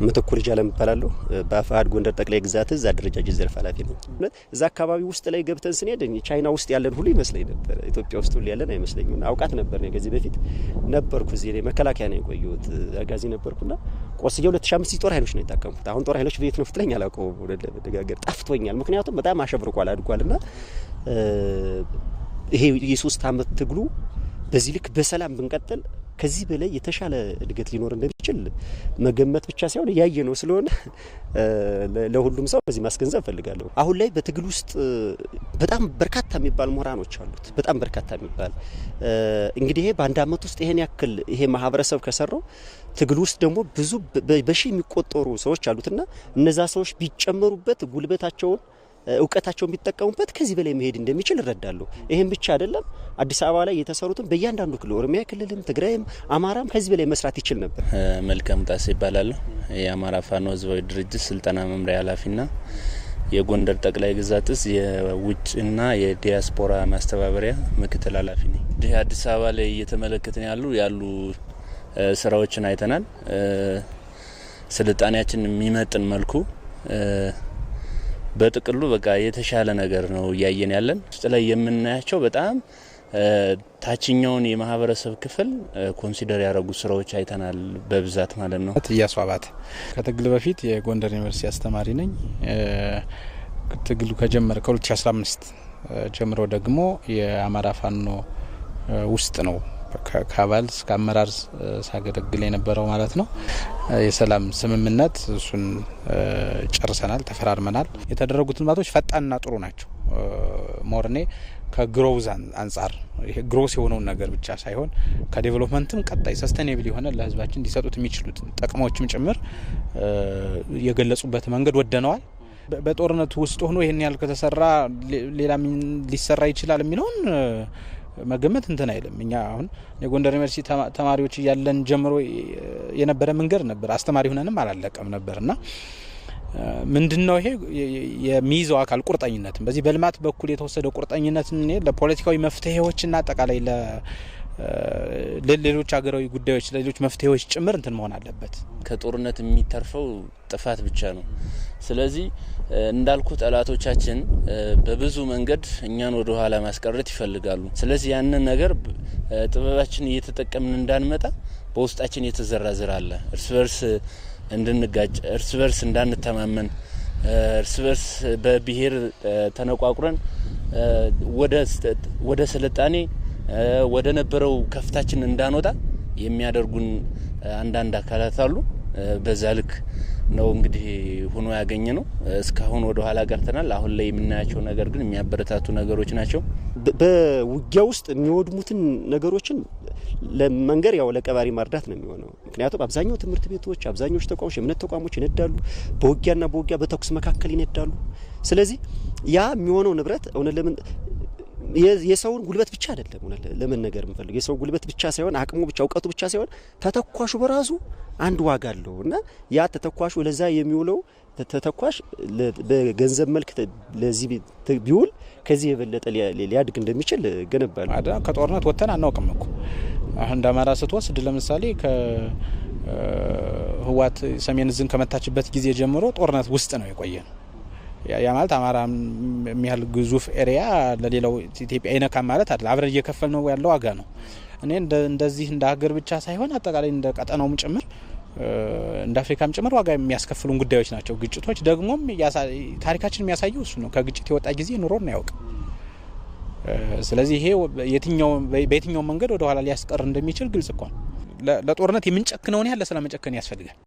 ምትኩ ልጅ አለም እባላለሁ። በአፋሕድ ጎንደር ጠቅላይ ግዛት እዝ አደረጃጀት ዘርፍ ኃላፊ ነኝ። እዛ አካባቢ ውስጥ ላይ ገብተን ስንሄድ ቻይና ውስጥ ያለን ሁሉ ይመስለኝ ነበር። ኢትዮጵያ ውስጥ ሁሉ ያለን አይመስለኝም። አውቃት ነበር ነው ከዚህ በፊት ነበርኩ እዚህ መከላከያ ነው የቆየሁት አጋዚ ነበርኩና ቆስዬ 2005 ጦር ኃይሎች ነው የታቀምኩት። አሁን ጦር ኃይሎች ቤት ነው ፍትለኝ አላውቀውም ወደ ደጋገር ጠፍቶኛል። ምክንያቱም በጣም አሸብርቋል አድጓልና ይሄ የ3 አመት ትግሉ በዚህ ልክ በሰላም ብንቀጥል ከዚህ በላይ የተሻለ እድገት ሊኖር እንደሚችል መገመት ብቻ ሳይሆን ያየ ነው ስለሆነ ለሁሉም ሰው በዚህ ማስገንዘብ ፈልጋለሁ። አሁን ላይ በትግል ውስጥ በጣም በርካታ የሚባል ምሁራኖች አሉት። በጣም በርካታ የሚባል እንግዲህ በአንድ አመት ውስጥ ይሄን ያክል ይሄ ማህበረሰብ ከሰራው ትግል ውስጥ ደግሞ ብዙ በሺ የሚቆጠሩ ሰዎች አሉትና እነዛ ሰዎች ቢጨመሩበት ጉልበታቸውን እውቀታቸውን ቢጠቀሙበት ከዚህ በላይ መሄድ እንደሚችል እረዳለሁ። ይሄን ብቻ አይደለም አዲስ አበባ ላይ የተሰሩትን በእያንዳንዱ ክልል ኦሮሚያ ክልልም ትግራይም አማራም ከዚህ በላይ መስራት ይችል ነበር። መልካም ጣሴ ይባላል። የአማራ ፋኖ ህዝባዊ ድርጅት ስልጠና መምሪያ ኃላፊና የጎንደር ጠቅላይ ግዛት እዝ የውጭና የዲያስፖራ ማስተባበሪያ ምክትል ኃላፊ ነኝ። አዲስ አበባ ላይ እየተመለከትን ያሉ ስራዎችን አይተናል። ስልጣኔያችን የሚመጥን መልኩ በጥቅሉ በቃ የተሻለ ነገር ነው እያየን ያለን። ውስጥ ላይ የምናያቸው በጣም ታችኛውን የማህበረሰብ ክፍል ኮንሲደር ያደረጉ ስራዎች አይተናል በብዛት ማለት ነው። ያስዋባት ከትግል በፊት የጎንደር ዩኒቨርሲቲ አስተማሪ ነኝ። ትግሉ ከጀመረ ከ2015 ጀምሮ ደግሞ የአማራ ፋኖ ውስጥ ነው ከአባል እስከ አመራር ሳገለግል የነበረው ማለት ነው። የሰላም ስምምነት እሱን ጨርሰናል፣ ተፈራርመናል። የተደረጉት ልማቶች ፈጣንና ጥሩ ናቸው። ሞርኔ ከግሮውዝ አንጻር ይሄ ግሮስ የሆነውን ነገር ብቻ ሳይሆን ከዴቨሎፕመንትም ቀጣይ ሰስቴኔብል የሆነ ለህዝባችን ሊሰጡት የሚችሉት ጥቅሞችም ጭምር የገለጹበት መንገድ ወደነዋል። በጦርነቱ ውስጥ ሆኖ ይሄን ያህል ከተሰራ ሌላ ሊሰራ ይችላል የሚለውን መገመት እንትን አይልም። እኛ አሁን የጎንደር ዩኒቨርሲቲ ተማሪዎች ያለን ጀምሮ የነበረ መንገድ ነበር። አስተማሪ ሆነንም አላለቀም ነበርና ምንድነው ይሄ የሚይዘው አካል ቁርጠኝነትን በዚህ በልማት በኩል የተወሰደው ቁርጠኝነትን ለፖለቲካዊ መፍትሄዎችና አጠቃላይ ለሌሎች ሀገራዊ ጉዳዮች ለሌሎች መፍትሄዎች ጭምር እንትን መሆን አለበት። ከጦርነት የሚተርፈው ጥፋት ብቻ ነው። ስለዚህ እንዳልኩ ጠላቶቻችን በብዙ መንገድ እኛን ወደ ኋላ ማስቀረት ይፈልጋሉ። ስለዚህ ያንን ነገር ጥበባችን እየተጠቀምን እንዳንመጣ በውስጣችን የተዘራ ዘር አለ። እርስ በርስ እንድንጋጭ፣ እርስ በርስ እንዳንተማመን፣ እርስ በርስ በብሔር ተነቋቁረን ወደ ስልጣኔ ወደ ነበረው ከፍታችን እንዳንወጣ የሚያደርጉን አንዳንድ አካላት አሉ። በዛ ልክ ነው እንግዲህ ሆኖ ያገኘ ነው። እስካሁን ወደ ኋላ ቀርተናል። አሁን ላይ የምናያቸው ነገር ግን የሚያበረታቱ ነገሮች ናቸው። በውጊያ ውስጥ የሚወድሙትን ነገሮችን ለመንገር ያው ለቀባሪ ማርዳት ነው የሚሆነው። ምክንያቱም አብዛኛው ትምህርት ቤቶች፣ አብዛኞቹ ተቋሞች፣ የእምነት ተቋሞች ይነዳሉ። በውጊያና በውጊያ በተኩስ መካከል ይነዳሉ። ስለዚህ ያ የሚሆነው ንብረት እውነት ለምን የሰውን ጉልበት ብቻ አይደለም ለምን ነገር የምፈልገው የሰው ጉልበት ብቻ ሳይሆን አቅሙ ብቻ እውቀቱ ብቻ ሳይሆን ተተኳሹ በራሱ አንድ ዋጋ አለው እና ያ ተተኳሹ ለዛ የሚውለው ተተኳሽ በገንዘብ መልክ ለዚህ ቢውል ከዚህ የበለጠ ሊያድግ እንደሚችል ገነባል። ከጦርነት ወጥተን አናውቅም እኮ አሁን እንዳማራ ስትወስድ ለምሳሌ ከህዋት ሰሜን ዝን ከመታችበት ጊዜ ጀምሮ ጦርነት ውስጥ ነው የቆየ ነው። ያ ማለት አማራ የሚያል ግዙፍ ኤሪያ ለሌላው ኢትዮጵያ አይነካ ማለት አይደል። አብረን እየከፈል ነው ያለው ዋጋ ነው። እኔ እንደዚህ እንደ ሀገር ብቻ ሳይሆን አጠቃላይ እንደ ቀጠናውም ጭምር እንደ አፍሪካም ጭምር ዋጋ የሚያስከፍሉን ጉዳዮች ናቸው። ግጭቶች ደግሞም ታሪካችን የሚያሳየው እሱ ነው። ከግጭት የወጣ ጊዜ ኑሮን ያውቅ። ስለዚህ ይሄ በየትኛው መንገድ ወደ ኋላ ሊያስቀር እንደሚችል ግልጽ እኮ ነው። ለጦርነት የምንጨክነውን ያህል ለሰላም መጨከን ያስፈልጋል።